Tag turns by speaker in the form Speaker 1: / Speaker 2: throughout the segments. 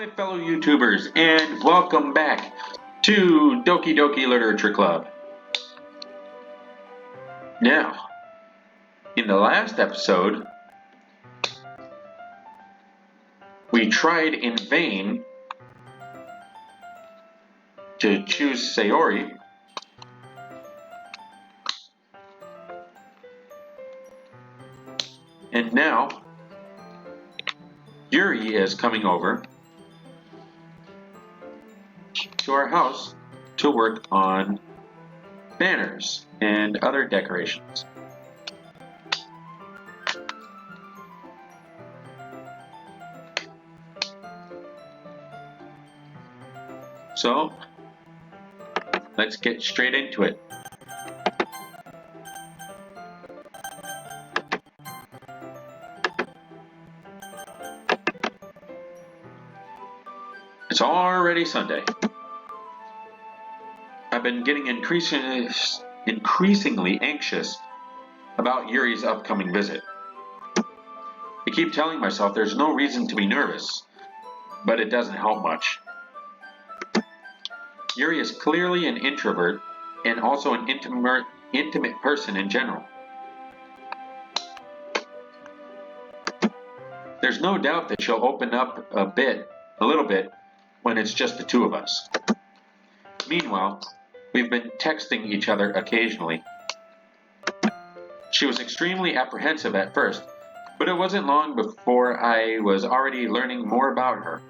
Speaker 1: my fellow YouTubers, and welcome back to Doki Literature Club. Now, in the last episode, we tried in vain to choose Sayori, and now Yuri is coming over to our house to work on banners and other decorations. So, let's get straight into it. It's already Sunday. I've been getting increasingly anxious about Yuri's upcoming visit. I keep telling myself there's no reason to be nervous, but it doesn't help much. Yuri is clearly an introvert and also an intimate person in general. There's no doubt that she'll open up a little bit, when it's just the two of us. Meanwhile, we've been texting each other occasionally. She was extremely apprehensive at first, but it wasn't long before I was already learning more about her.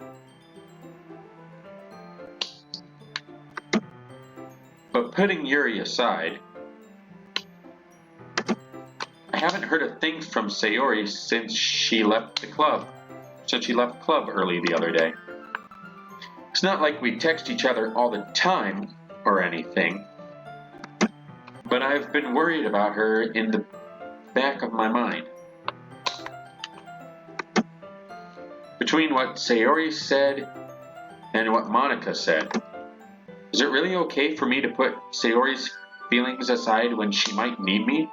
Speaker 1: But putting Yuri aside, I haven't heard a thing from Sayori since she left club early the other day. It's not like we text each other all the time or anything, but I've been worried about her in the back of my mind. Between what Sayori said and what Monica said, is it really okay for me to put Sayori's feelings aside when she might need me?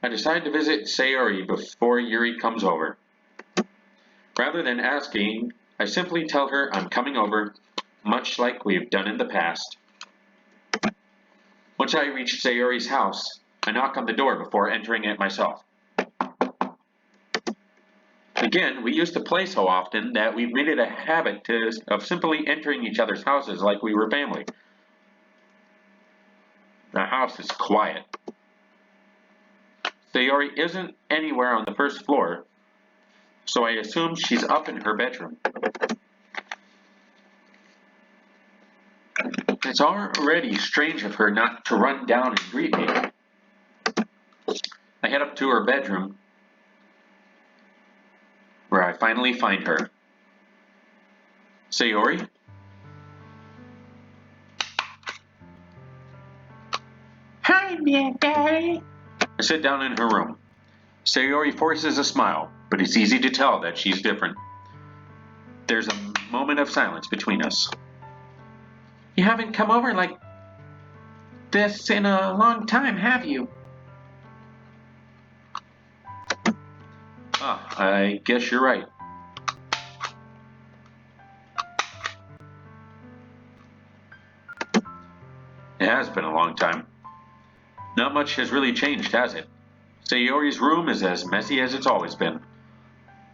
Speaker 1: I decide to visit Sayori before Yuri comes over. Rather than asking, I simply tell her I'm coming over, much like we've done in the past. Once I reach Sayori's house, I knock on the door before entering it myself. Again, we used to play so often that we've made it a habit of simply entering each other's houses like we were family. The house is quiet. Sayori isn't anywhere on the first floor, so I assume she's up in her bedroom. It's already strange of her not to run down and greet me. I head up to her bedroom, where I finally find her. Sayori?
Speaker 2: Hi there, Daddy.
Speaker 1: I sit down in her room. Sayori forces a smile, but it's easy to tell that she's different. There's a moment of silence between us.
Speaker 2: You haven't come over like this in a long time, have you?
Speaker 1: I guess you're right. It has been a long time. Not much has really changed, has it? Sayori's room is as messy as it's always been.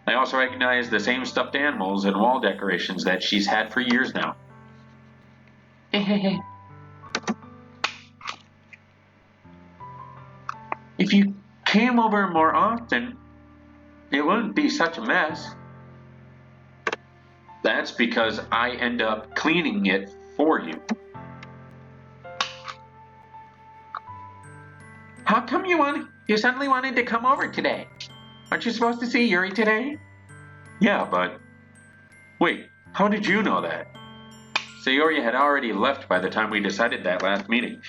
Speaker 1: I also recognize the same stuffed animals and wall decorations that she's had for years now.
Speaker 2: If you came over more often, it wouldn't be such a mess.
Speaker 1: That's because I end up cleaning it for you.
Speaker 2: How come you suddenly wanted to come over today? Aren't you supposed to see Yuri today?
Speaker 1: Yeah, but... Wait, how did you know that? Sayori had already left by the time we decided that last meeting.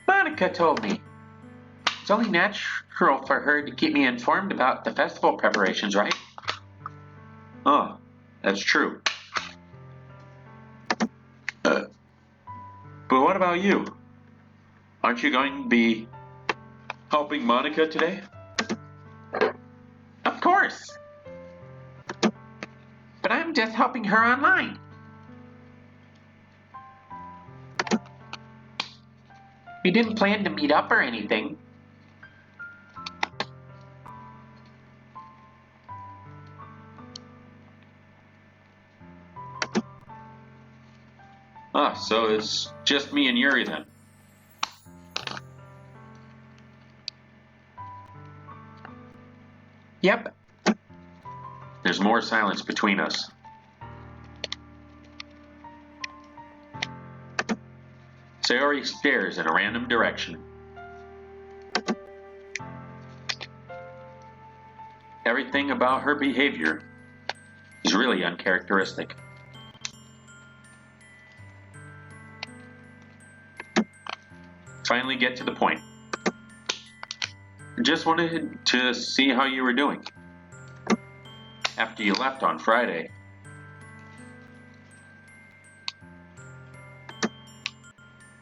Speaker 2: Monica told me. It's only natural for her to keep me informed about the festival preparations, right?
Speaker 1: Oh, that's true. But what about you? Aren't you going to be helping Monica today?
Speaker 2: Of course. But I'm just helping her online. We didn't plan to meet up or anything.
Speaker 1: Ah, so it's just me and Yuri then.
Speaker 2: Yep.
Speaker 1: There's more silence between us. Sayori stares in a random direction. Everything about her behavior is really uncharacteristic. Finally get to the point. Just wanted to see how you were doing after you left on Friday.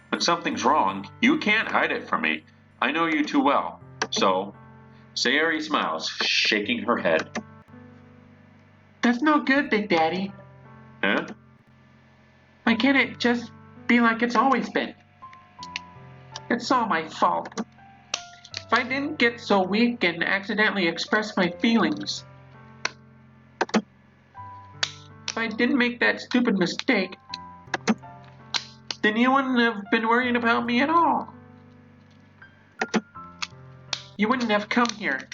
Speaker 1: When something's wrong, you can't hide it from me. I know you too well. So, Sayori smiles, shaking her head.
Speaker 2: That's no good, Big Daddy.
Speaker 1: Huh?
Speaker 2: Why can't it just be like it's always been? It's all my fault. If I didn't get so weak and accidentally express my feelings, if I didn't make that stupid mistake, then you wouldn't have been worrying about me at all. You wouldn't have come here.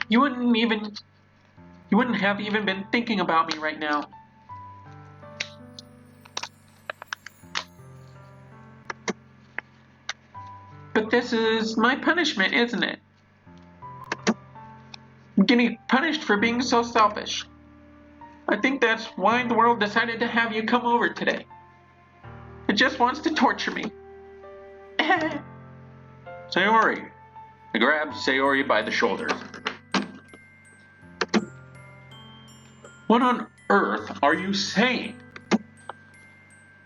Speaker 2: You wouldn't have even been thinking about me right now. But this is my punishment, isn't it? I'm getting punished for being so selfish. I think that's why the world decided to have you come over today. It just wants to torture me.
Speaker 1: Sayori. I grabbed Sayori by the shoulder. What on earth are you saying?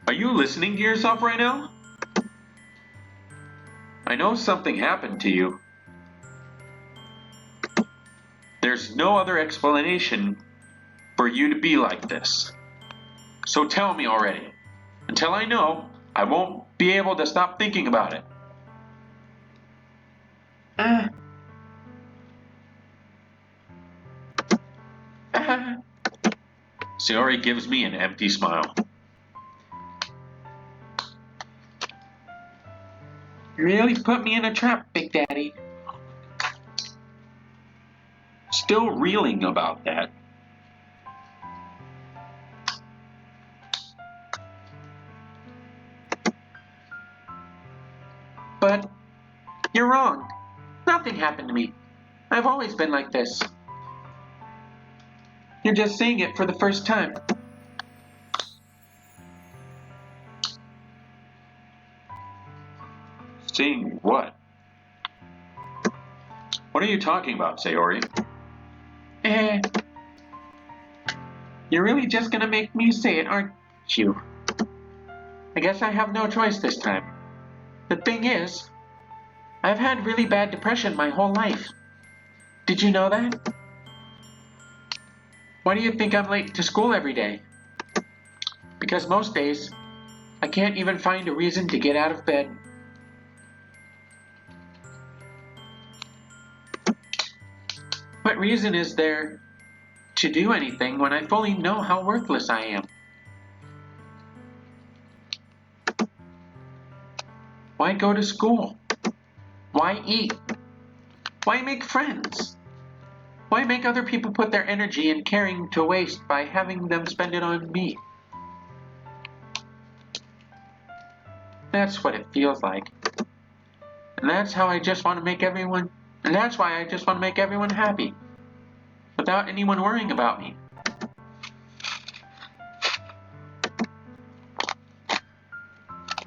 Speaker 1: Are you listening to yourself right now? I know something happened to you. There's no other explanation for you to be like this. So tell me already. Until I know, I won't be able to stop thinking about it. Sayori gives me an empty smile.
Speaker 2: You really put me in a trap, Big Daddy.
Speaker 1: Still reeling about that.
Speaker 2: But you're wrong. Nothing happened to me. I've always been like this. You're just seeing it for the first time.
Speaker 1: Seeing what? What are you talking about, Sayori?
Speaker 2: You're really just gonna make me say it, aren't you? I guess I have no choice this time. The thing is, I've had really bad depression my whole life. Did you know that? Why do you think I'm late to school every day? Because most days, I can't even find a reason to get out of bed. What reason is there to do anything when I fully know how worthless I am? Why go to school? Why eat? Why make friends? Why make other people put their energy and caring to waste by having them spend it on me? That's what it feels like. And that's how I just want to make everyone, and that's why I just want to make everyone happy, without anyone worrying about me.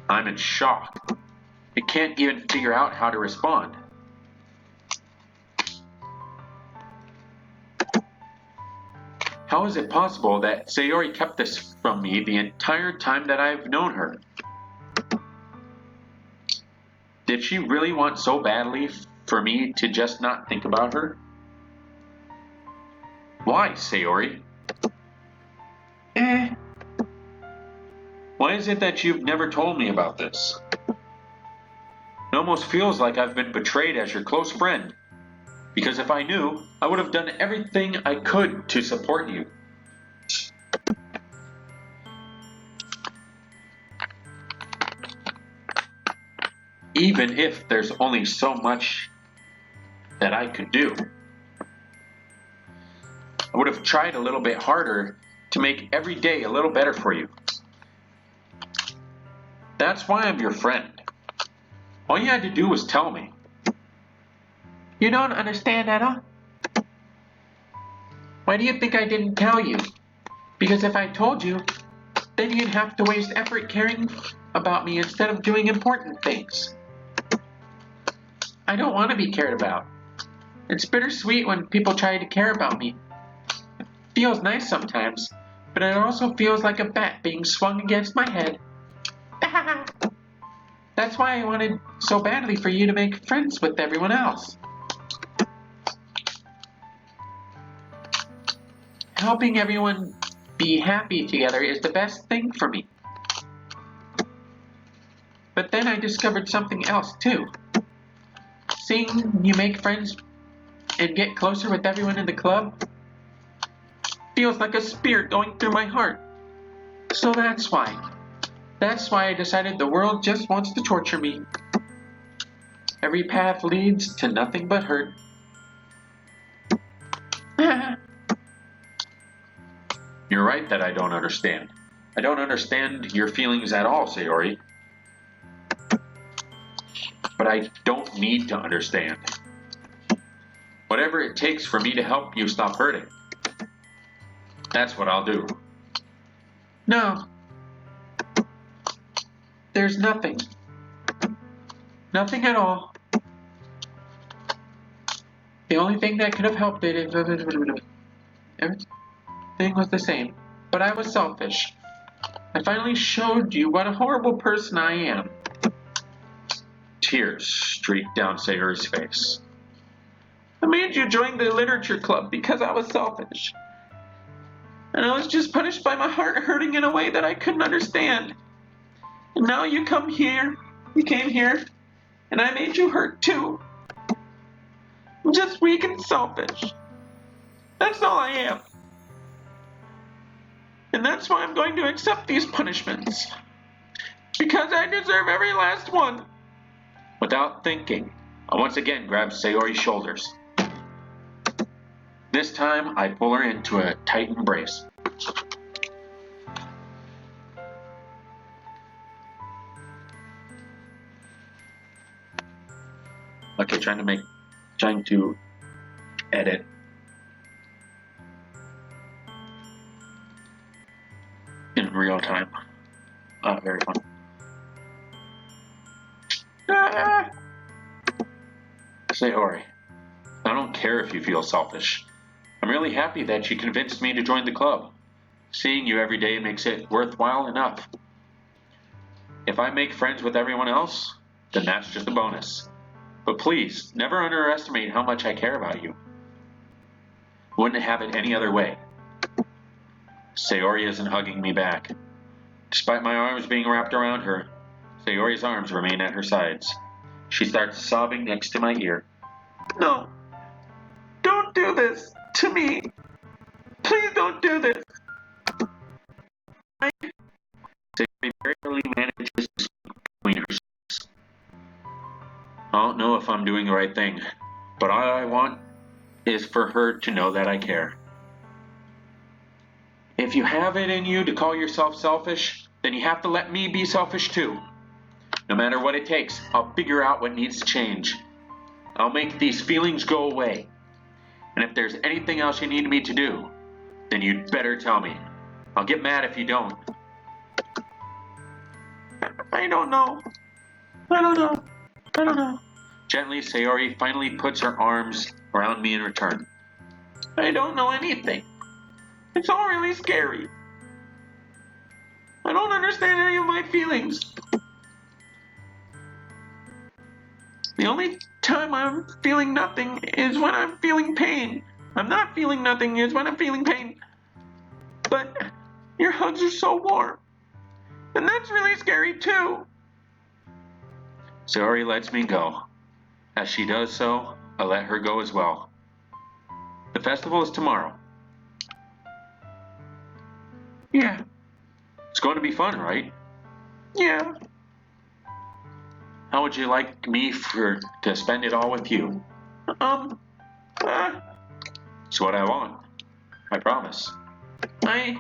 Speaker 1: I'm in shock. It can't even figure out how to respond. How is it possible that Sayori kept this from me the entire time that I've known her? Did she really want so badly for me to just not think about her? Why, Sayori? Why is it that you've never told me about this? It almost feels like I've been betrayed as your close friend. Because if I knew, I would have done everything I could to support you. Even if there's only so much that I could do. I would have tried a little bit harder to make every day a little better for you. That's why I'm your friend. All you had to do was tell me.
Speaker 2: You don't understand at all? Why do you think I didn't tell you? Because if I told you, then you'd have to waste effort caring about me instead of doing important things. I don't want to be cared about. It's bittersweet when people try to care about me. It feels nice sometimes, but it also feels like a bat being swung against my head. That's why I wanted so badly for you to make friends with everyone else. Helping everyone be happy together is the best thing for me. But then I discovered something else too. Seeing you make friends and get closer with everyone in the club feels like a spear going through my heart. So that's why. That's why I decided the world just wants to torture me. Every path leads to nothing but hurt.
Speaker 1: You're right that I don't understand. I don't understand your feelings at all, Sayori. But I don't need to understand. Whatever it takes for me to help you stop hurting. That's what I'll do.
Speaker 2: No. There's nothing. Nothing at all. The only thing that could have helped it is everything was the same. But I was selfish. I finally showed you what a horrible person I am.
Speaker 1: Tears streaked down Sayori's face.
Speaker 2: I made you join the literature club because I was selfish. And I was just punished by my heart hurting in a way that I couldn't understand. And now you came here, and I made you hurt too. I'm just weak and selfish. That's all I am. And that's why I'm going to accept these punishments. Because I deserve every last one.
Speaker 1: Without thinking, I once again grabbed Sayori's shoulders. This time, I pull her into a tight embrace. Okay, trying to edit. In real time. Very fun. Sayori, I don't care if you feel selfish. I'm really happy that you convinced me to join the club. Seeing you every day makes it worthwhile enough. If I make friends with everyone else, then that's just a bonus. But please, never underestimate how much I care about you. Wouldn't have it any other way. Sayori isn't hugging me back. Despite my arms being wrapped around her, Sayori's arms remain at her sides. She starts sobbing next to my ear.
Speaker 2: No. Don't do this to me. Please don't do this.
Speaker 1: Sayori barely manages to speak between her sobs. I don't know if I'm doing the right thing, but all I want is for her to know that I care. If you have it in you to call yourself selfish, then you have to let me be selfish too. No matter what it takes, I'll figure out what needs to change. I'll make these feelings go away. And if there's anything else you need me to do, then you'd better tell me. I'll get mad if you don't.
Speaker 2: I don't know. I don't know. I don't know.
Speaker 1: Gently, Sayori finally puts her arms around me in return.
Speaker 2: I don't know anything. It's all really scary. I don't understand any of my feelings. The only time I'm feeling nothing is when I'm feeling pain. I'm not feeling nothing is when I'm feeling pain. But your hugs are so warm. And that's really scary too.
Speaker 1: Sayori lets me go. As she does so, I let her go as well. The festival is tomorrow.
Speaker 2: Yeah.
Speaker 1: It's going to be fun, right?
Speaker 2: Yeah.
Speaker 1: How would you like me to spend it all with you?
Speaker 2: Uh,
Speaker 1: It's what I want. I promise.
Speaker 2: I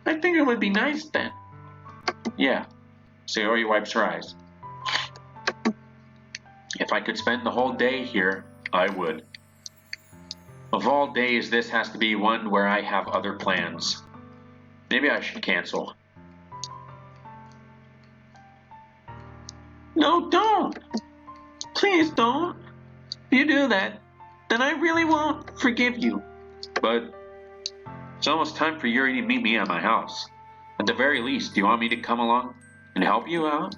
Speaker 2: think it would be nice then.
Speaker 1: Yeah. Sayori wipes her eyes. If I could spend the whole day here, I would. Of all days, this has to be one where I have other plans. Maybe I should cancel.
Speaker 2: No, don't. Please don't. If you do that, then I really won't forgive you.
Speaker 1: But it's almost time for Yuri to meet me at my house. At the very least, do you want me to come along and help you out?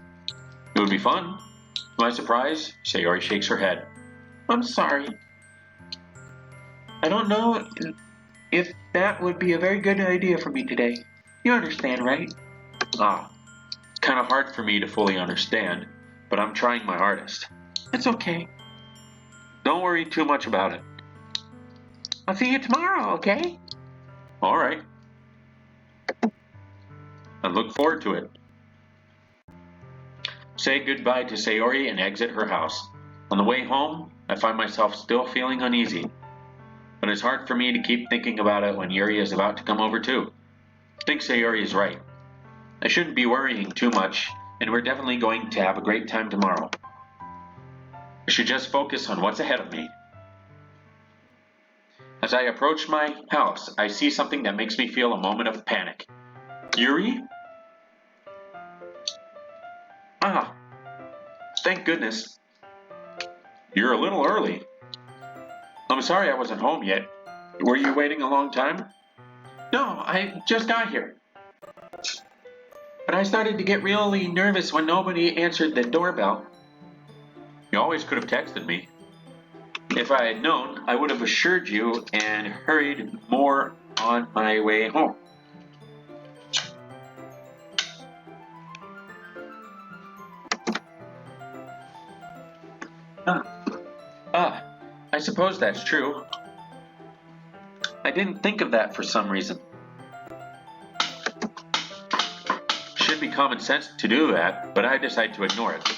Speaker 1: It would be fun. To my surprise, Sayori shakes her head.
Speaker 2: I'm sorry. I don't know if that would be a very good idea for me today. You understand, right?
Speaker 1: It's kind of hard for me to fully understand, but I'm trying my hardest.
Speaker 2: It's okay.
Speaker 1: Don't worry too much about it.
Speaker 2: I'll see you tomorrow, okay?
Speaker 1: All right. I look forward to it. Say goodbye to Sayori and exit her house. On the way home, I find myself still feeling uneasy. But it's hard for me to keep thinking about it when Yuri is about to come over too. I think Sayori is right. I shouldn't be worrying too much, and we're definitely going to have a great time tomorrow. I should just focus on what's ahead of me. As I approach my house, I see something that makes me feel a moment of panic. Yuri? Thank goodness. You're a little early. I'm sorry I wasn't home yet. Were you waiting a long time?
Speaker 2: No, I just got here. But I started to get really nervous when nobody answered the doorbell.
Speaker 1: You always could have texted me. If I had known, I would have assured you and hurried more on my way home. I suppose that's true. I didn't think of that for some reason. Should be common sense to do that, but I decide to ignore it.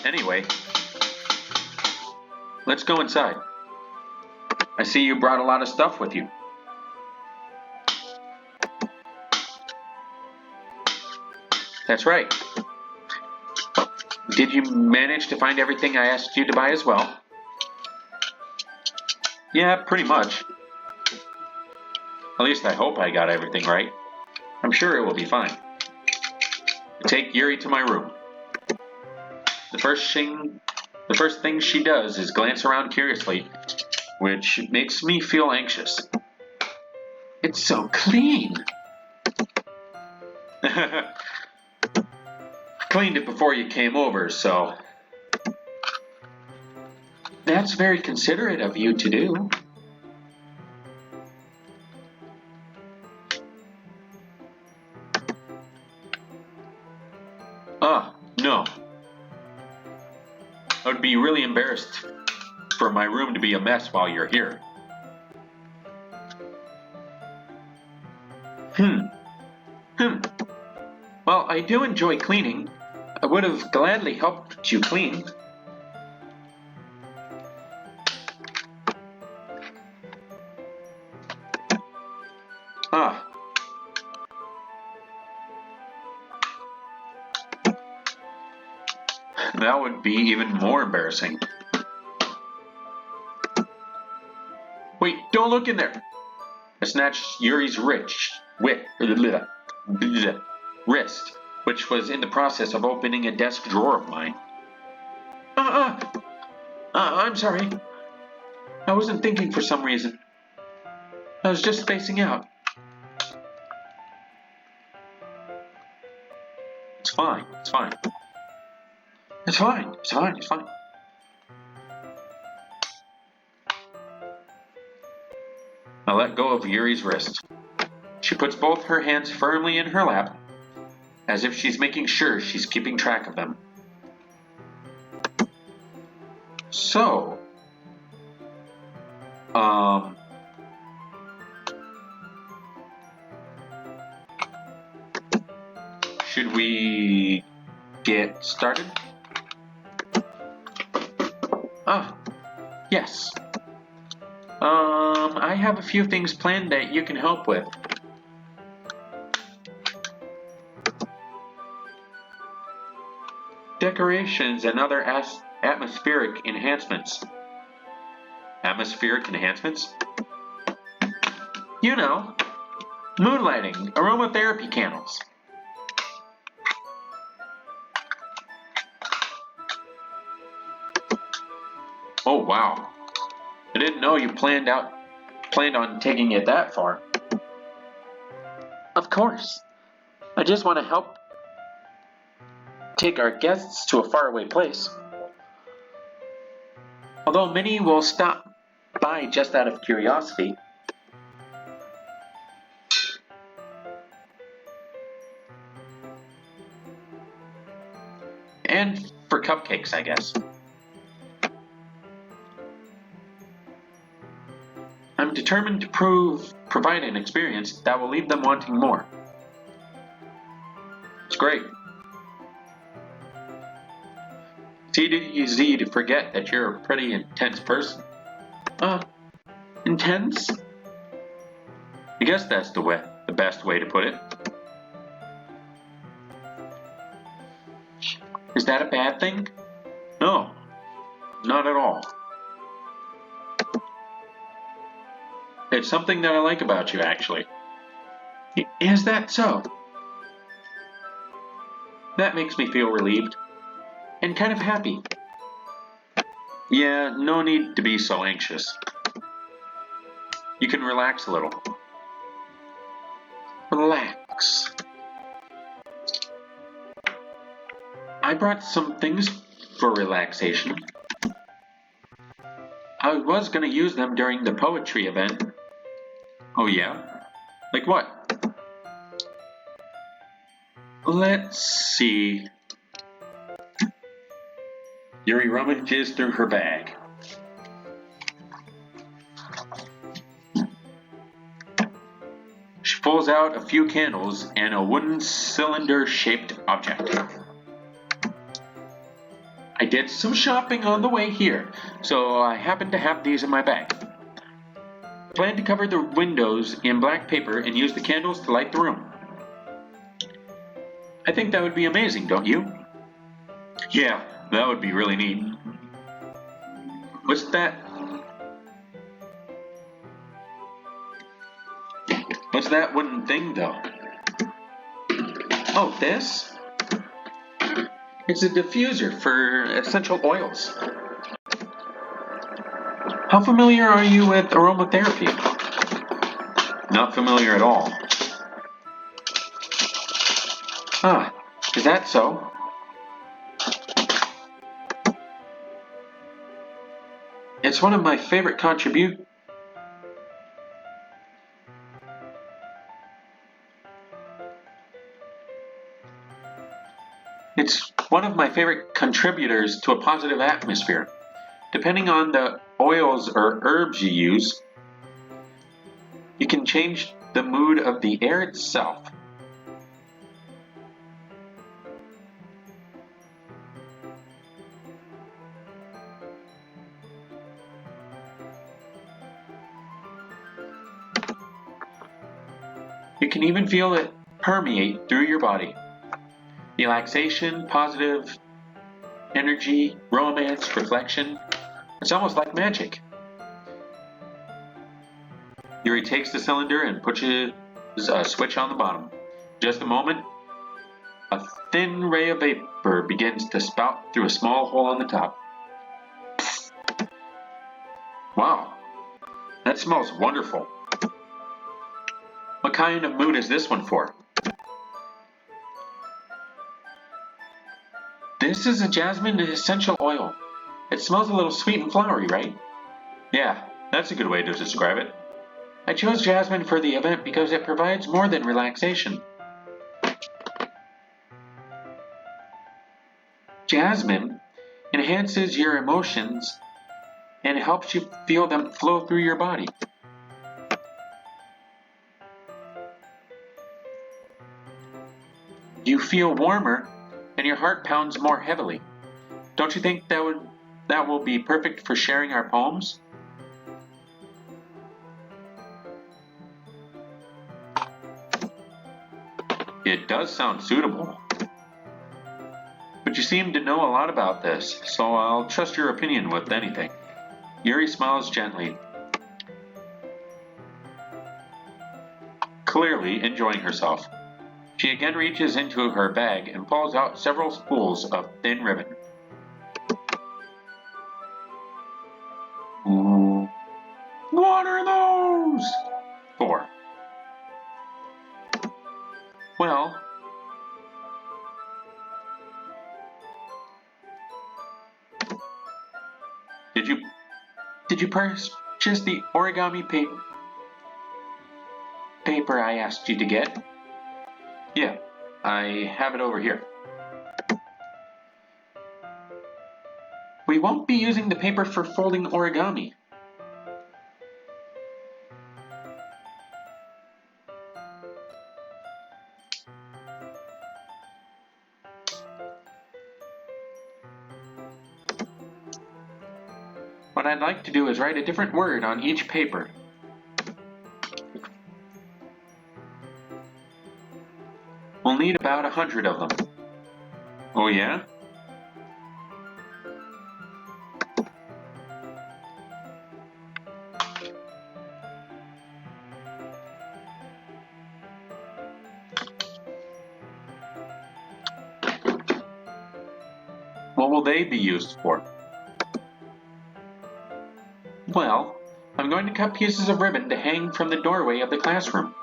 Speaker 1: Anyway, let's go inside. I see you brought a lot of stuff with you. That's right. Did you manage to find everything I asked you to buy as well? Yeah, pretty much. At least I hope I got everything right. I'm sure it will be fine. I take Yuri to my room. The first thing she does is glance around curiously, which makes me feel anxious.
Speaker 2: It's so clean.
Speaker 1: I cleaned it before you came over, so...
Speaker 2: That's very considerate of you to do.
Speaker 1: No. I would be really embarrassed for my room to be a mess while you're here.
Speaker 2: Well, I do enjoy cleaning. I would have gladly helped you clean.
Speaker 1: That would be even more embarrassing. Wait, don't look in there! I snatched Yuri's wrist. which was in the process of opening a desk drawer of mine.
Speaker 2: I'm sorry. I wasn't thinking for some reason. I was just spacing out.
Speaker 1: It's fine, it's fine.
Speaker 2: It's fine, it's fine, it's fine.
Speaker 1: I let go of Yuri's wrist. She puts both her hands firmly in her lap, as if she's making sure she's keeping track of them. So, should we get started?
Speaker 2: Yes. I have a few things planned that you can help with. Decorations and other atmospheric enhancements.
Speaker 1: Atmospheric enhancements?
Speaker 2: You know, moonlighting, aromatherapy candles.
Speaker 1: Oh wow. I didn't know you planned on taking it that far.
Speaker 2: Of course. I just want to help take our guests to a faraway place. Although many will stop by just out of curiosity.
Speaker 1: And for cupcakes, I guess.
Speaker 2: I'm determined to provide an experience that will leave them wanting more.
Speaker 1: It's great. It's easy to forget that you're a pretty intense person.
Speaker 2: Intense?
Speaker 1: I guess that's the best way to put it.
Speaker 2: Is that a bad thing?
Speaker 1: No, not at all. It's something that I like about you, actually.
Speaker 2: Is that so?
Speaker 1: That makes me feel relieved.
Speaker 2: And kind of happy.
Speaker 1: Yeah, no need to be so anxious. You can relax a little.
Speaker 2: Relax. I brought some things for relaxation. I was going to use them during the poetry event.
Speaker 1: Oh yeah? Like what?
Speaker 2: Let's see.
Speaker 1: Yuri rummages through her bag. She pulls out a few candles and a wooden cylinder-shaped object.
Speaker 2: I did some shopping on the way here, so I happen to have these in my bag. Plan to cover the windows in black paper and use the candles to light the room. I think that would be amazing, don't you?
Speaker 1: Yeah, that would be really neat.
Speaker 2: What's that?
Speaker 1: What's that wooden thing, though?
Speaker 2: Oh, this? It's a diffuser for essential oils. How familiar are you with aromatherapy?
Speaker 1: Not familiar at all.
Speaker 2: Is that so? It's one of my favorite It's one of my favorite contributors to a positive atmosphere. Depending on the oils or herbs you use, you can change the mood of the air itself. You can even feel it permeate through your body. Relaxation, positive energy, romance, reflection. It's almost like magic. Yuri takes the cylinder and pushes a switch on the bottom. Just a moment,
Speaker 1: A thin ray of vapor begins to spout through a small hole on the top. Wow, that smells wonderful. What kind of mood is this one for?
Speaker 2: This is a jasmine essential oil. It smells a little sweet and flowery, right?
Speaker 1: Yeah, that's a good way to describe it.
Speaker 2: I chose jasmine for the event because it provides more than relaxation. Jasmine enhances your emotions and helps you feel them flow through your body. You feel warmer and your heart pounds more heavily. Don't you think that will be perfect for sharing our poems?
Speaker 1: It does sound suitable. But you seem to know a lot about this, so I'll trust your opinion with anything. Yuri smiles gently, clearly enjoying herself. She again reaches into her bag and pulls out several spools of thin ribbon. Ooh. What are those? 4.
Speaker 2: Well, did you purchase the origami paper I asked you to get?
Speaker 1: Yeah, I have it over here.
Speaker 2: We won't be using the paper for folding origami. What I'd like to do is write a different word on each paper. We'll need about 100 of them.
Speaker 1: Oh yeah? What will they be used for?
Speaker 2: Well, I'm going to cut pieces of ribbon to hang from the doorway of the classroom.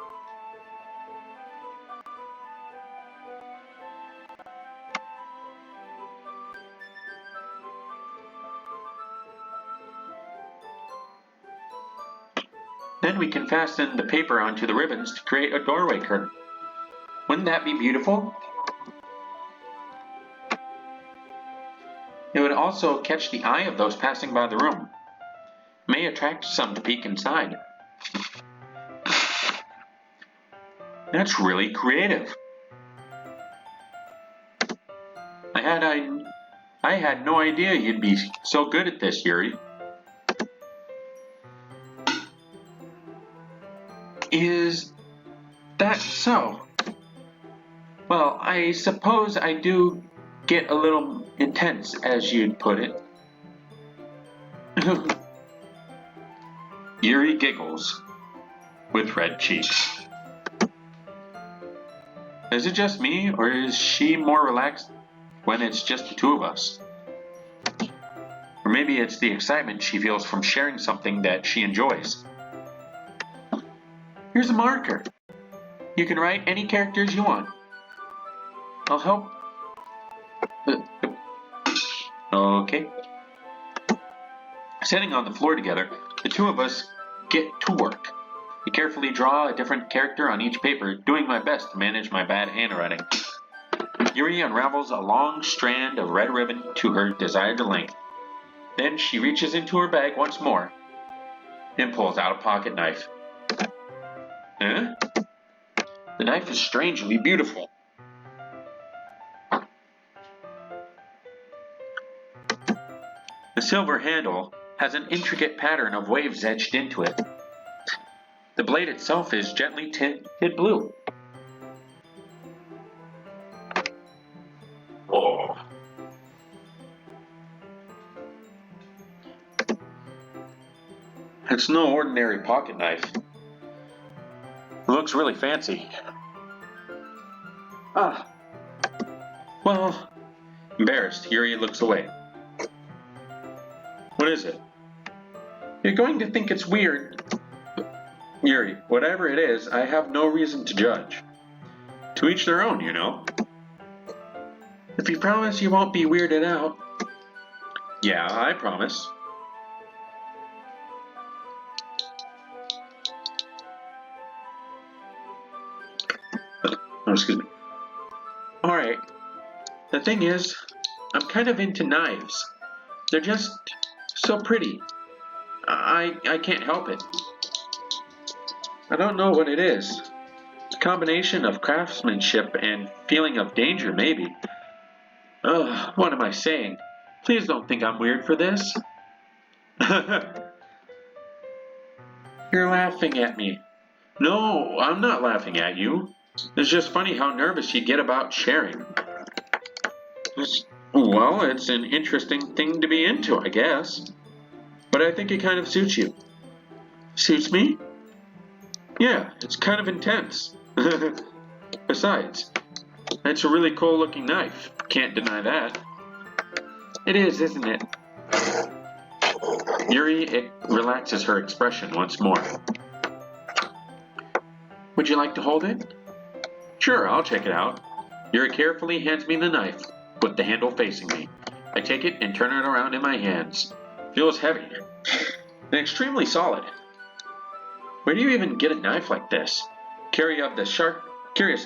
Speaker 2: Then we can fasten the paper onto the ribbons to create a doorway curtain. Wouldn't that be beautiful? It would also catch the eye of those passing by the room. May attract some to peek inside.
Speaker 1: That's really creative.
Speaker 2: I had no idea you'd be so good at this, Yuri. Is that so? Well, I suppose I do get a little intense, as you'd put it.
Speaker 1: Yuri giggles with red cheeks.
Speaker 2: Is it just me, or is she more relaxed when it's just the two of us? Or maybe it's the excitement she feels from sharing something that she enjoys. Here's a marker. You can write any characters you want. I'll help. Okay. Sitting on the floor together, the two of us get to work. I carefully draw a different character on each paper, doing my best to manage my bad handwriting. Yuri unravels a long strand of red ribbon to her desired length. Then she reaches into her bag once more and pulls out a pocket knife. Huh? The knife is strangely beautiful. The silver handle has an intricate pattern of waves etched into it. The blade itself is gently tinted blue.
Speaker 1: Whoa.
Speaker 2: It's no ordinary pocket knife. It looks really fancy. Ah,
Speaker 1: Well, embarrassed, Yuri looks away. What is it?
Speaker 2: You're going to think it's weird.
Speaker 1: Yuri, whatever it is, I have no reason to judge. To each their own, you know.
Speaker 2: If you promise you won't be weirded out.
Speaker 1: Yeah, I promise. Oh, excuse me.
Speaker 2: Alright. The thing is, I'm kind of into knives. They're just so pretty. I can't help it. I don't know what it is. A combination of craftsmanship and feeling of danger, maybe. Ugh, what am I saying? Please don't think I'm weird for this. You're laughing at me.
Speaker 1: No, I'm not laughing at you. It's just funny how nervous you get about sharing. Well, it's an interesting thing to be into, I guess. But I think it kind of suits you.
Speaker 2: Suits me?
Speaker 1: Yeah, it's kind of intense. Besides, it's a really cool looking knife. Can't deny that.
Speaker 2: It is, isn't it?
Speaker 1: Yuri relaxes her expression once more.
Speaker 2: Would you like to hold it?
Speaker 1: Sure, I'll check it out. Yuri carefully hands me the knife, with the handle facing me. I take it and turn it around in my hands. Feels heavy and extremely solid. Where do you even get a knife like this? Curious of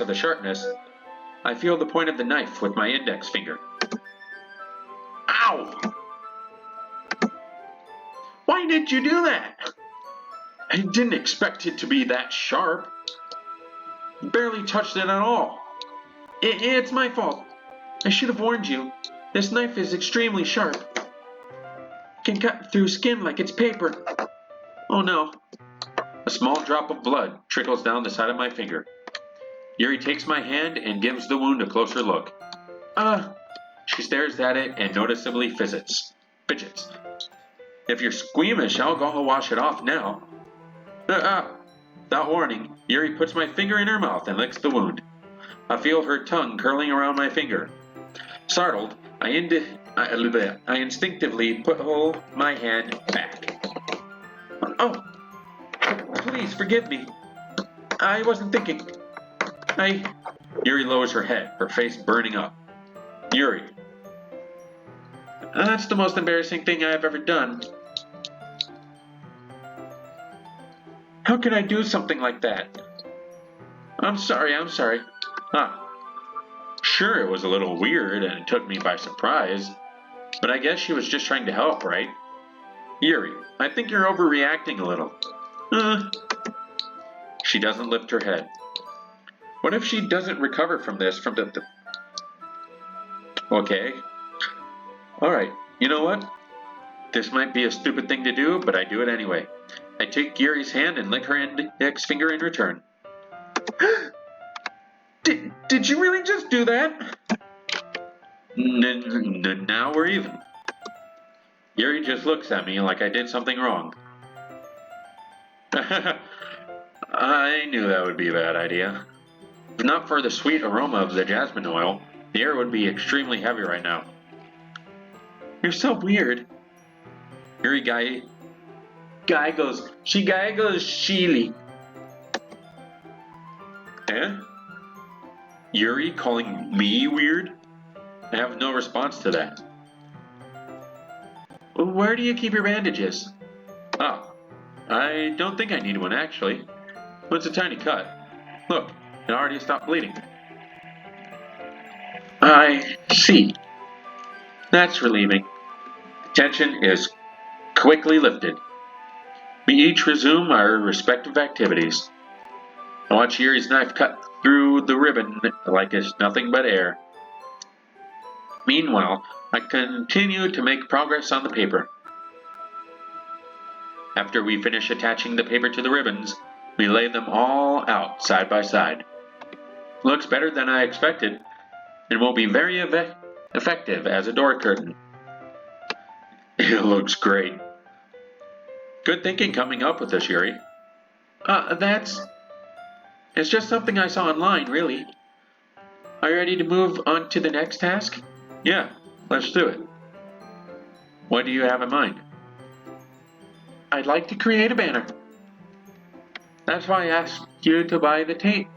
Speaker 1: the sharpness, I feel the point of the knife with my index finger. Ow!
Speaker 2: Why did you do that?
Speaker 1: I didn't expect it to be that sharp. Barely touched it at all.
Speaker 2: It's my fault. I should have warned you. This knife is extremely sharp. It can cut through skin like it's paper. Oh no.
Speaker 1: A small drop of blood trickles down the side of my finger. Yuri takes my hand and gives the wound a closer look. She stares at it and noticeably fidgets. If you're squeamish, I'll go wash it off now. Without warning, Yuri puts my finger in her mouth and licks the wound. I feel her tongue curling around my finger. Startled, I instinctively pull my hand back.
Speaker 2: Oh, please forgive me. I wasn't thinking.
Speaker 1: Yuri lowers her head, her face burning up. Yuri.
Speaker 2: That's the most embarrassing thing I've ever done. How could I do something like that? I'm sorry.
Speaker 1: Sure, it was a little weird and it took me by surprise, but I guess she was just trying to help, right? Yuri, I think you're overreacting a little. She doesn't lift her head. What if she doesn't recover from this Okay. Alright, you know what? This might be a stupid thing to do, but I do it anyway. I take Yuri's hand and lick her index finger in return.
Speaker 2: Did you really just do that?
Speaker 1: Now we're even. Yuri just looks at me like I did something wrong. I knew that would be a bad idea. If not for the sweet aroma of the jasmine oil, the air would be extremely heavy right now.
Speaker 2: You're so weird.
Speaker 1: Yuri
Speaker 2: She goes Sheely.
Speaker 1: Eh? Yuri calling me weird? I have no response to that.
Speaker 2: Where do you keep your bandages?
Speaker 1: Oh, I don't think I need one actually. It's a tiny cut. Look, it already stopped bleeding.
Speaker 2: I see. That's relieving.
Speaker 1: Tension is quickly lifted. We each resume our respective activities. I watch Yuri's knife cut through the ribbon like it's nothing but air. Meanwhile, I continue to make progress on the paper. After we finish attaching the paper to the ribbons, we lay them all out side by side. Looks better than I expected, and will be very effective as a door curtain. It looks great. Good thinking coming up with this, Yuri.
Speaker 2: It's just something I saw online, really. Are you ready to move on to the next task?
Speaker 1: Yeah, let's do it. What do you have in mind?
Speaker 2: I'd like to create a banner. That's why I asked you to buy the tape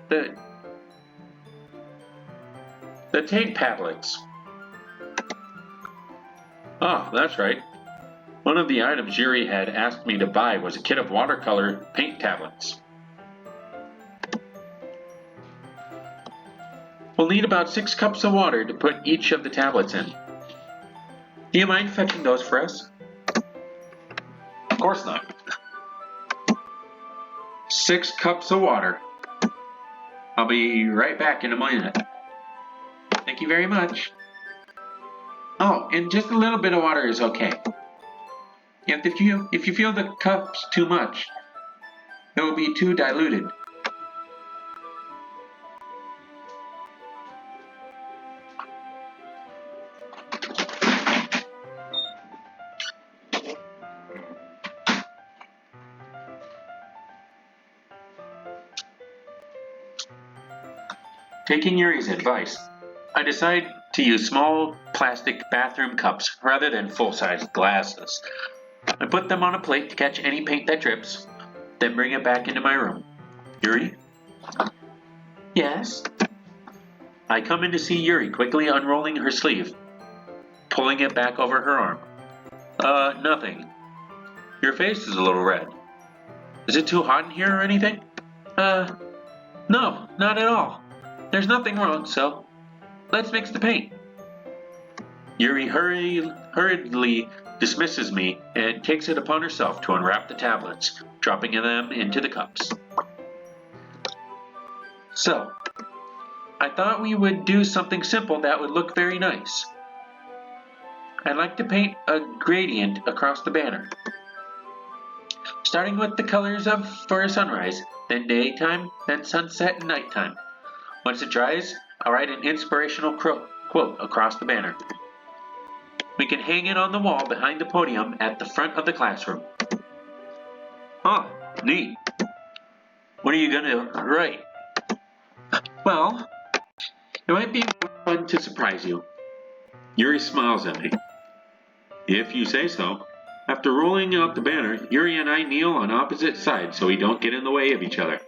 Speaker 2: tablets.
Speaker 1: Ah, that's right. One of the items Yuri had asked me to buy was a kit of watercolor paint tablets.
Speaker 2: We'll need about 6 cups of water to put each of the tablets in. Do you mind fetching those for us?
Speaker 1: Of course not. 6 cups of water. I'll be right back in a minute.
Speaker 2: Thank you very much. Oh, and just a little bit of water is okay. If you feel the cup's too much, it will be too diluted.
Speaker 1: Taking Yuri's advice, I decide to use small plastic bathroom cups rather than full-sized glasses. I put them on a plate to catch any paint that drips, then bring it back into my room. Yuri?
Speaker 2: Yes?
Speaker 1: I come in to see Yuri quickly unrolling her sleeve, pulling it back over her arm. Nothing. Your face is a little red. Is it too hot in here or anything?
Speaker 2: No, not at all. There's nothing wrong, so let's mix the paint.
Speaker 1: Yuri hurriedly dismisses me and takes it upon herself to unwrap the tablets, dropping them into the cups.
Speaker 2: So, I thought we would do something simple that would look very nice. I'd like to paint a gradient across the banner. Starting with the colors for a sunrise, then daytime, then sunset and nighttime. Once it dries, I'll write an inspirational quote across the banner. We can hang it on the wall behind the podium at the front of the classroom.
Speaker 1: Oh, neat. What are you gonna write?
Speaker 2: Well, it might be fun to surprise you.
Speaker 1: Yuri smiles at me. If you say so. After rolling out the banner, Yuri and I kneel on opposite sides so we don't get in the way of each other.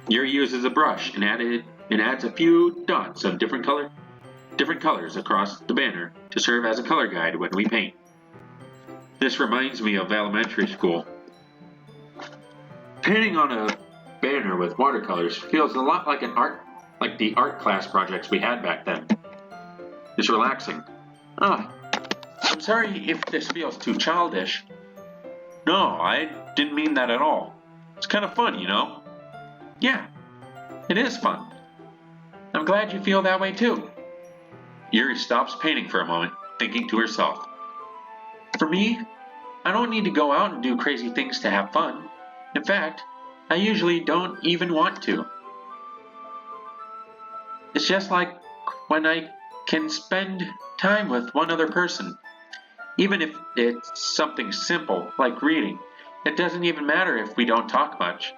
Speaker 1: Yuri uses a brush and adds a few dots of different colors across the banner to serve as a color guide when we paint. This reminds me of elementary school. Painting on a banner with watercolors feels a lot like the art class projects we had back then. It's relaxing.
Speaker 2: I'm sorry if this feels too childish.
Speaker 1: No, I didn't mean that at all. It's kind of fun, you know?
Speaker 2: Yeah, it is fun. I'm glad you feel that way too.
Speaker 1: Yuri stops painting for a moment, thinking to herself.
Speaker 2: For me, I don't need to go out and do crazy things to have fun. In fact, I usually don't even want to. It's just like when I can spend time with one other person. Even if it's something simple like reading, it doesn't even matter if we don't talk much.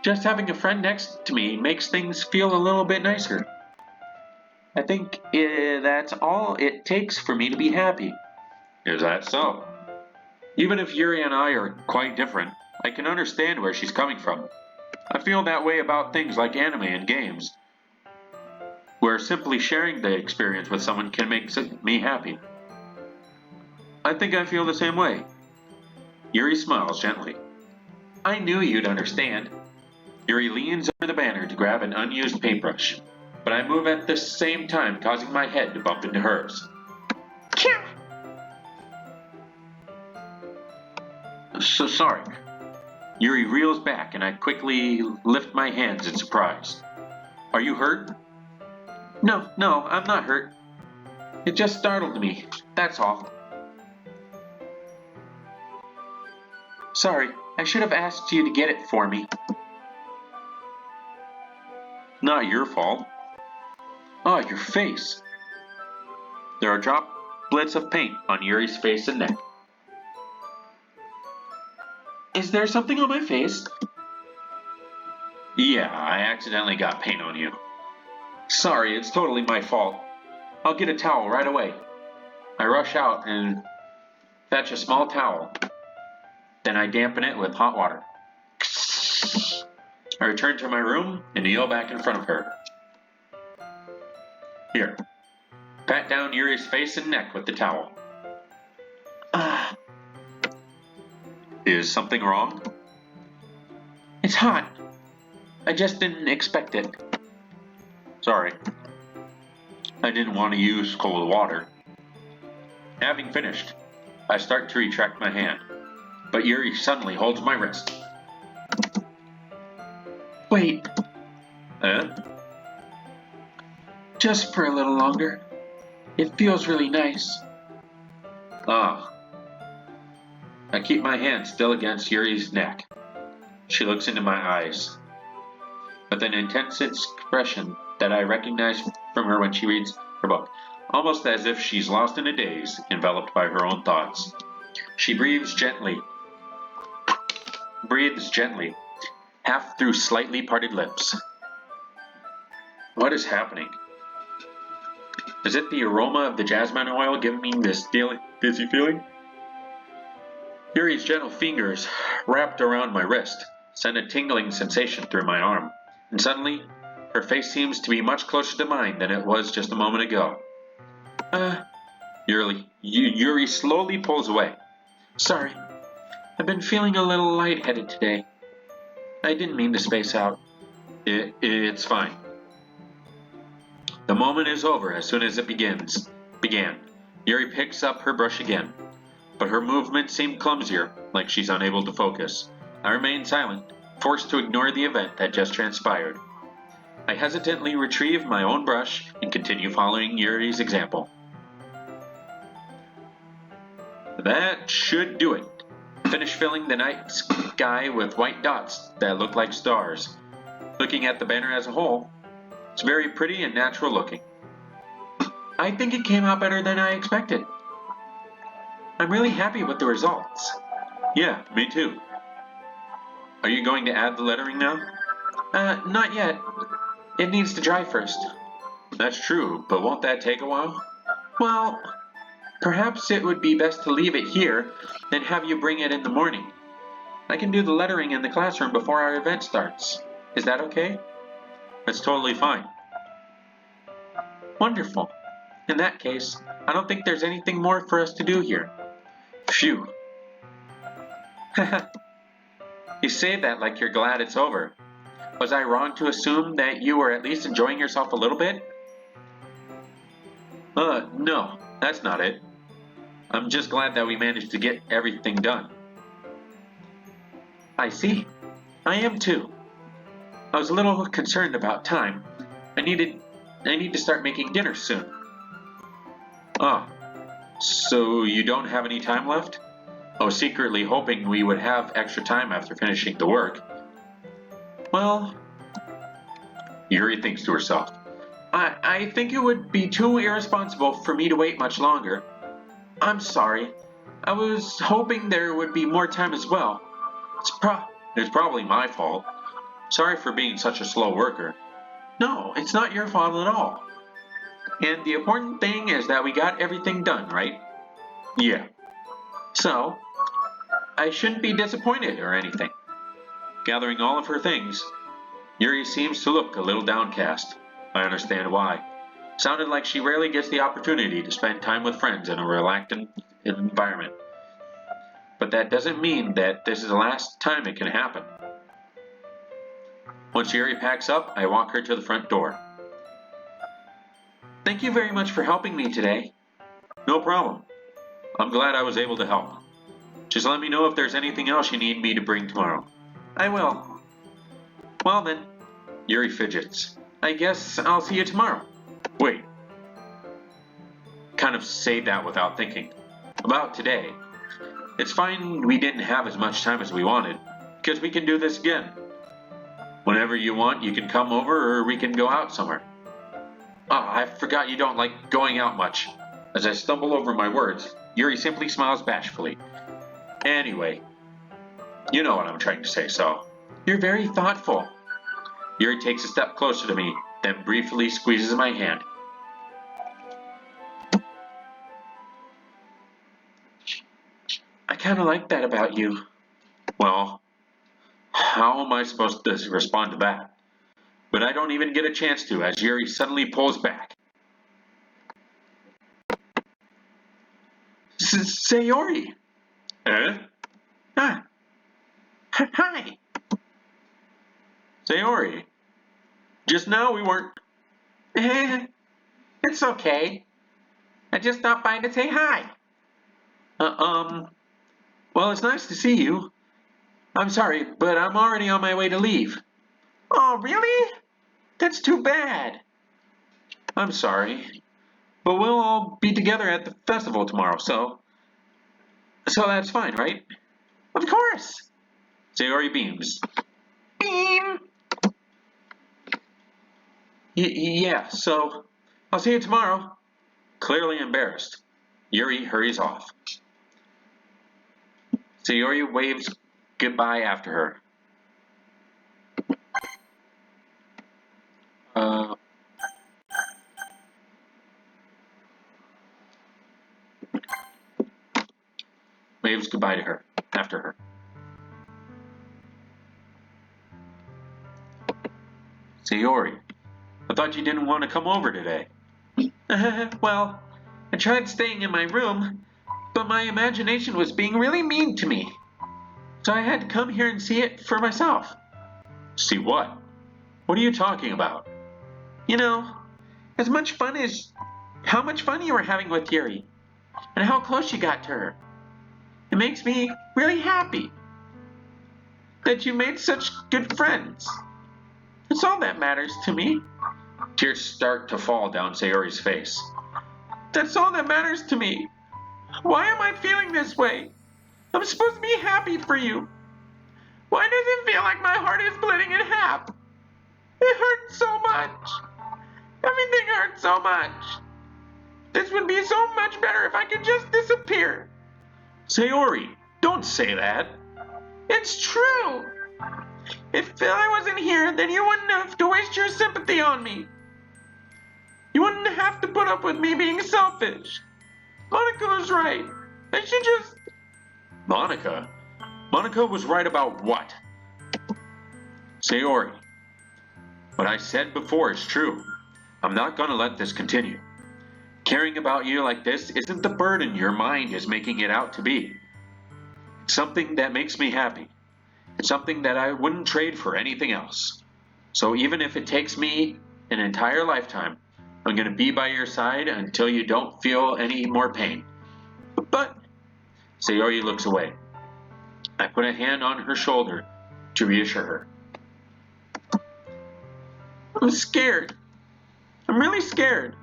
Speaker 2: Just having a friend next to me makes things feel a little bit nicer. I think that's all it takes for me to be happy.
Speaker 1: Is that so? Even if Yuri and I are quite different, I can understand where she's coming from. I feel that way about things like anime and games, where simply sharing the experience with someone can make me happy. I think I feel the same way. Yuri smiles gently.
Speaker 2: I knew you'd understand.
Speaker 1: Yuri leans over the banner to grab an unused paintbrush, but I move at the same time, causing my head to bump into hers. So sorry. Yuri reels back and I quickly lift my hands in surprise. Are you hurt?
Speaker 2: No, I'm not hurt. It just startled me, that's all. Sorry, I should have asked you to get it for me.
Speaker 1: Not your fault.
Speaker 2: Oh, your face.
Speaker 1: There are droplets of paint on Yuri's face and neck.
Speaker 2: Is there something on my face?
Speaker 1: Yeah, I accidentally got paint on you. Sorry, it's totally my fault. I'll get a towel right away. I rush out and fetch a small towel. Then I dampen it with hot water. I return to my room and kneel back in front of her. Here, pat down Yuri's face and neck with the towel. Is something wrong?
Speaker 2: It's hot. I just didn't expect it.
Speaker 1: Sorry. I didn't want to use cold water. Having finished, I start to retract my hand, but Yuri suddenly holds my wrist.
Speaker 2: Wait,
Speaker 1: Eh?
Speaker 2: just for a little longer. It feels really nice.
Speaker 1: Ah. I keep my hand still against Yuri's neck. She looks into my eyes with an intense expression that I recognize from her when she reads her book, almost as if she's lost in a daze, enveloped by her own thoughts. She breathes gently, half through slightly parted lips. What is happening? Is it the aroma of the jasmine oil giving me this dizzy feeling? Yuri's gentle fingers wrapped around my wrist send a tingling sensation through my arm, and suddenly her face seems to be much closer to mine than it was just a moment ago. Yuri slowly pulls away.
Speaker 2: Sorry. I've been feeling a little lightheaded today. I didn't mean to space out.
Speaker 1: It's fine. The moment is over as soon as it began. Yuri picks up her brush again, but her movements seem clumsier, like she's unable to focus. I remain silent, forced to ignore the event that just transpired. I hesitantly retrieve my own brush and continue following Yuri's example. That should do it. Finish filling the night sky with white dots that look like stars. Looking at the banner as a whole, it's very pretty and natural looking.
Speaker 2: I think it came out better than I expected. I'm really happy with the results.
Speaker 1: Yeah, me too. Are you going to add the lettering now?
Speaker 2: Not yet. It needs to dry first.
Speaker 1: That's true, but won't that take a while?
Speaker 2: Well, perhaps it would be best to leave it here and have you bring it in the morning. I can do the lettering in the classroom before our event starts. Is that okay?
Speaker 1: That's totally fine.
Speaker 2: Wonderful. In that case, I don't think there's anything more for us to do here.
Speaker 1: Phew.
Speaker 2: You say that like you're glad it's over. Was I wrong to assume that you were at least enjoying yourself a little bit?
Speaker 1: No, that's not it. I'm just glad that we managed to get everything done.
Speaker 2: I see. I am too. I was a little concerned about time. I need to start making dinner soon.
Speaker 1: Ah, so you don't have any time left? I was secretly hoping we would have extra time after finishing the work.
Speaker 2: Well,
Speaker 1: Yuri thinks to herself.
Speaker 2: I think it would be too irresponsible for me to wait much longer. I'm sorry. I was hoping there would be more time as well.
Speaker 1: It's probably my fault. Sorry for being such a slow worker.
Speaker 2: No, it's not your fault at all. And the important thing is that we got everything done, right?
Speaker 1: Yeah.
Speaker 2: So, I shouldn't be disappointed or anything.
Speaker 1: Gathering all of her things, Yuri seems to look a little downcast. I understand why. Sounded like she rarely gets the opportunity to spend time with friends in a relaxing environment. But that doesn't mean that this is the last time it can happen. Once Yuri packs up, I walk her to the front door.
Speaker 2: Thank you very much for helping me today.
Speaker 1: No problem. I'm glad I was able to help. Just let me know if there's anything else you need me to bring tomorrow.
Speaker 2: I will. Well then,
Speaker 1: Yuri fidgets.
Speaker 2: I guess I'll see you tomorrow.
Speaker 1: Wait. Kind of say that without thinking. About today. It's fine we didn't have as much time as we wanted, because we can do this again. Whenever you want, you can come over or we can go out somewhere. I forgot you don't like going out much. As I stumble over my words, Yuri simply smiles bashfully. Anyway, you know what I'm trying to say, so.
Speaker 2: You're very thoughtful.
Speaker 1: Yuri takes a step closer to me, then briefly squeezes my hand.
Speaker 2: I kind of like that about you.
Speaker 1: Well, how am I supposed to respond to that? But I don't even get a chance to as Yuri suddenly pulls back.
Speaker 2: Sayori!
Speaker 1: Eh?
Speaker 2: Ah. Hi!
Speaker 1: Sayori, just now we weren't...
Speaker 2: It's okay. I just stopped by to say hi. Well, it's nice to see you. I'm sorry, but I'm already on my way to leave. Oh, really? That's too bad.
Speaker 1: I'm sorry, but we'll all be together at the festival tomorrow, so that's fine, right?
Speaker 2: Of course.
Speaker 1: Sayori beams.
Speaker 2: Beam.
Speaker 1: Yeah, so I'll see you tomorrow. Clearly embarrassed, Yuri hurries off. Sayori waves goodbye after her. Waves goodbye to her, after her. Sayori, I thought you didn't want to come over today.
Speaker 2: Well, I tried staying in my room, but my imagination was being really mean to me. So I had to come here and see it for myself.
Speaker 1: See what? What are you talking about?
Speaker 2: You know, as much fun as how much fun you were having with Yuri, and how close you got to her. It makes me really happy that you made such good friends. That's all that matters to me.
Speaker 1: Tears start to fall down Sayori's face.
Speaker 2: That's all that matters to me. Why am I feeling this way? I'm supposed to be happy for you. Why does it feel like my heart is splitting in half? It hurts so much. Everything hurts so much. This would be so much better if I could just disappear.
Speaker 1: Sayori, don't say that.
Speaker 2: It's true. If I wasn't here, then you wouldn't have to waste your sympathy on me. You wouldn't have to put up with me being selfish. Monica was right. I should just...
Speaker 1: Monica? Monica was right about what? Sayori, what I said before is true. I'm not gonna let this continue. Caring about you like this isn't the burden your mind is making it out to be. It's something that makes me happy. It's something that I wouldn't trade for anything else. So even if it takes me an entire lifetime, I'm gonna be by your side until you don't feel any more pain. But, Sayori looks away. I put a hand on her shoulder to reassure her.
Speaker 2: I'm scared. I'm really scared.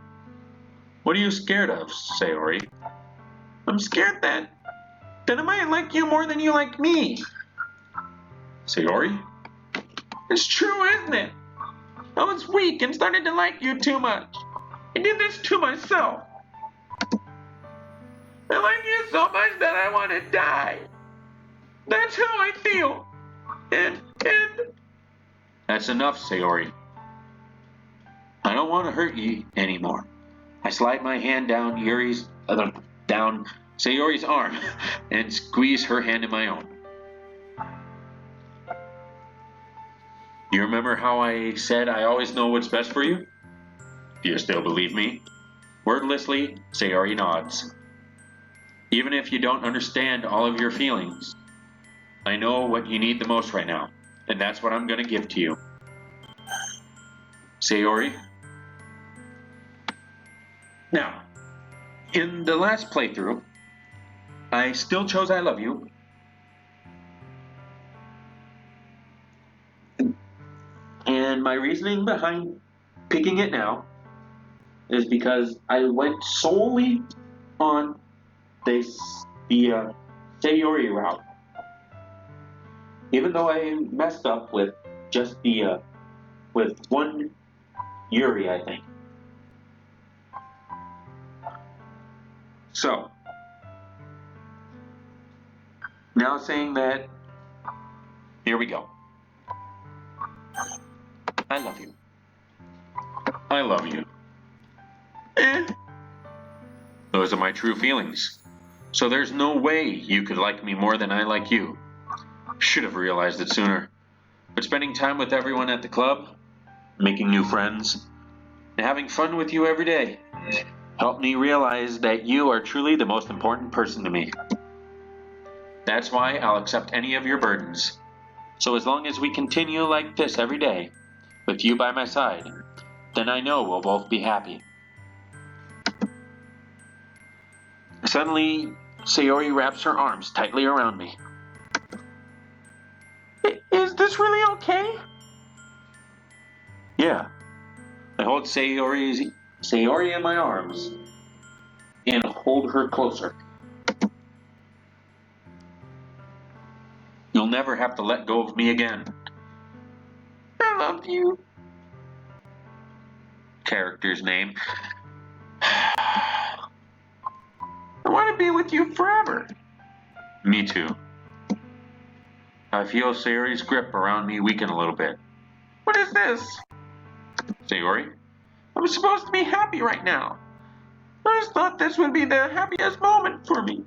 Speaker 1: What are you scared of, Sayori?
Speaker 2: I'm scared that I might like you more than you like me.
Speaker 1: Sayori?
Speaker 2: It's true, isn't it? I was weak and started to like you too much. I did this to myself. I like you so much that I want to die. That's how I feel. And...
Speaker 1: That's enough, Sayori. I don't want to hurt you anymore. I slide my hand down Sayori's arm and squeeze her hand in my own. You remember how I said I always know what's best for you? Do you still believe me? Wordlessly, Sayori nods. Even if you don't understand all of your feelings, I know what you need the most right now, and that's what I'm going to give to you. Sayori? Now, in the last playthrough, I still chose I love you. And my reasoning behind picking it now is because I went solely on the Sayori route. Even though I messed up with just with one Yuri, I think. So, now saying that, here we go. I love you. I love you. Those are my true feelings. So there's no way you could like me more than I like you. Should have realized it sooner. But spending time with everyone at the club, making new friends, and having fun with you every day helped me realize that you are truly the most important person to me. That's why I'll accept any of your burdens. So as long as we continue like this every day, with you by my side, then I know we'll both be happy. Suddenly, Sayori wraps her arms tightly around me.
Speaker 2: Is this really okay?
Speaker 1: Yeah. I hold Sayori in my arms and hold her closer. You'll never have to let go of me again.
Speaker 2: I love you.
Speaker 1: Character's name.
Speaker 2: I want to be with you forever.
Speaker 1: Me too. I feel Sayori's grip around me weaken a little bit.
Speaker 2: What is this?
Speaker 1: Sayori?
Speaker 2: I'm supposed to be happy right now. I just thought this would be the happiest moment for me.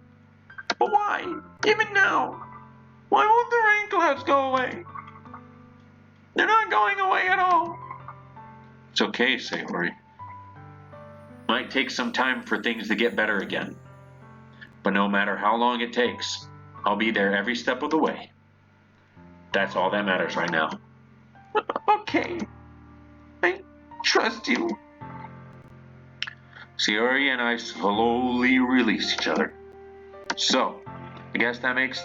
Speaker 2: But why? Even now? Why won't the rain clouds go away? They're not going away at all.
Speaker 1: It's okay, Sayori. Might take some time for things to get better again. But no matter how long it takes, I'll be there every step of the way. That's all that matters right now.
Speaker 2: Okay. I trust you.
Speaker 1: Sayori and I slowly release each other. So, I guess that makes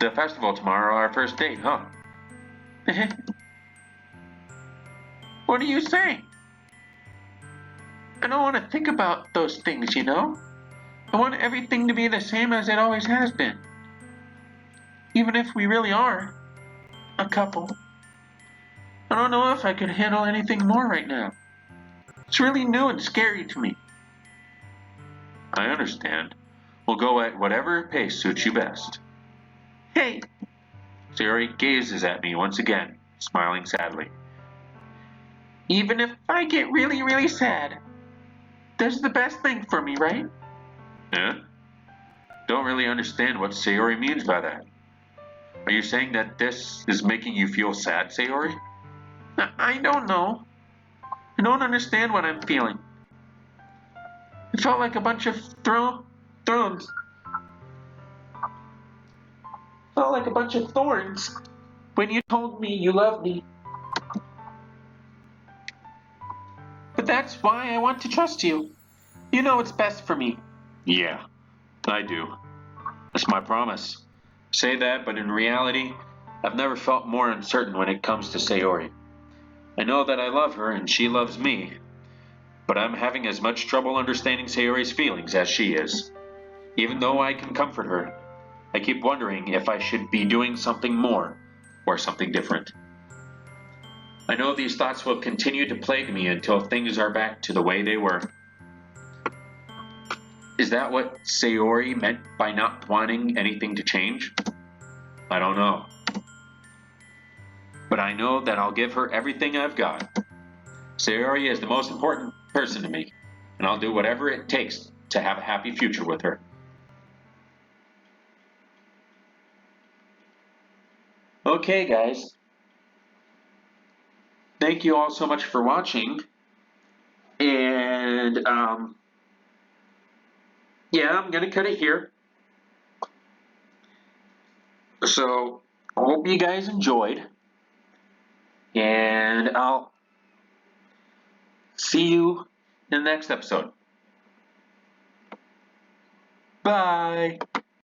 Speaker 1: the festival tomorrow our first date, huh?
Speaker 2: What are you saying? I don't want to think about those things, you know? I want everything to be the same as it always has been. Even if we really are a couple. I don't know if I could handle anything more right now. It's really new and scary to me.
Speaker 1: I understand. We'll go at whatever pace suits you best.
Speaker 2: Hey,
Speaker 1: Sayori gazes at me once again, smiling sadly.
Speaker 2: even if I get really, really sad, this is the best thing for me, right?
Speaker 1: Yeah? Don't really understand what Sayori means by that. Are you saying that this is making you feel sad, Sayori?
Speaker 2: I don't know. I don't understand what I'm feeling. It felt like a bunch of thrones. Felt like a bunch of thorns when you told me you loved me. But that's why I want to trust you. You know what's best for me.
Speaker 1: Yeah, I do. That's my promise. Say that, but in reality, I've never felt more uncertain when it comes to Sayori. I know that I love her and she loves me, but I'm having as much trouble understanding Sayori's feelings as she is. Even though I can comfort her, I keep wondering if I should be doing something more or something different. I know these thoughts will continue to plague me until things are back to the way they were. Is that what Sayori meant by not wanting anything to change? I don't know. But I know that I'll give her everything I've got. Sayori is the most important person to me, and I'll do whatever it takes to have a happy future with her. Okay, guys. Thank you all so much for watching. And, yeah, I'm going to cut it here. So, I hope you guys enjoyed. And I'll see you in the next episode. Bye.